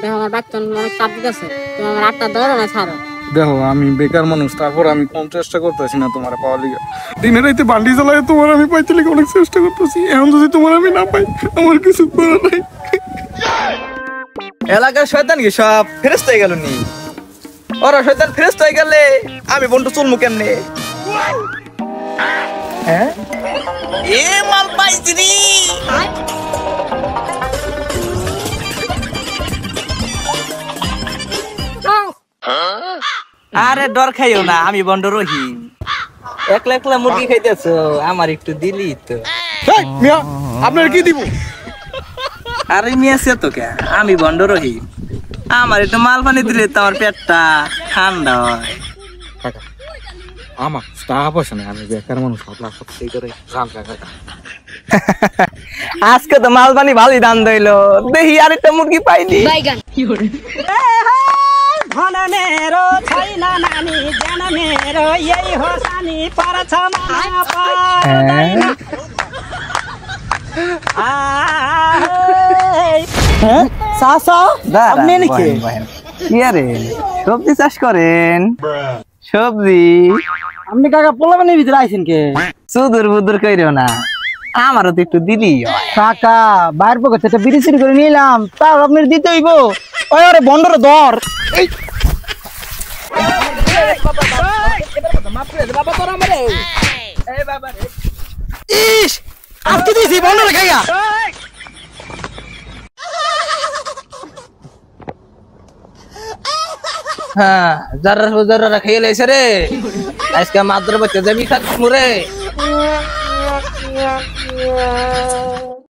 দেখো আমার বাচ্চা অনেক চাপ দিতেছে, তুমি আমার আটটা ধরো না ছাড়ো। দেখো আমি বেকার মানুষ, তারপর আমি কম চেষ্টা করতেছি না তোমার পাওয়ার লিগে। দিনের রাইতে বান্ডি চালায় তোমার আমি পাইতে লিগে অনেক চেষ্টা করতেছি। এখন যদি তোমার আমি না পাই, আমার কিছু করার নাই। এলাকার শয়তান কি সব ফেরেস্ত হয়ে গেল নি? ওরা শয়তান ফেরেস্ত হয়ে গেলে আমি বন্ধু চলমু কেমনে? হ্যাঁ এ মাল পাইছি রে। আরে ডর খাইও না, আমি বন্ড রহিম। একলা একলা মুরগি খাইতেছো, আমার একটু দিলি তো। এই মিয়া, আপনার কি দিব? আরে মিয়া সে তো কে, আমি বন্ড রহিম। আমার একটু মাল পানি দিলে তো আমার পেটটা ঠান্ডা হয়। কাকা আমার টাকা পয়সা নেই, আমি বেকার মানুষ, আপনার সাথে সেই করে যান কাকা। আজকে তো মাল পানি ভালোই দান দিলো, দেখি আরেকটা মুরগি পাইনি। ধনমেरो छैन नानी जनमेरो यही हो सानी परछ माया पर्दैन। সাসা আপনি নাকি কি আরে সবজি চাষ করেন? সবজি আপনি কাকা পোলাপানির ভিতরে আইছেন কে? সুদূর বুদুর কইরো না, আমারও তো একটু দিলি হয়। কাকা বাইর পকেট থেকে বিড়ি চুরি করে নিলাম, তাও আপনার দিতে হইব। ওই আরে বন্ধরে ধর। ইস আজকে দিছি বন্ধরে খাইয়া। হ্যাঁ যারা খেয়ে লাইছে রে, আজকে মাদ্র বাচ্চা যাবি খাত মুরে।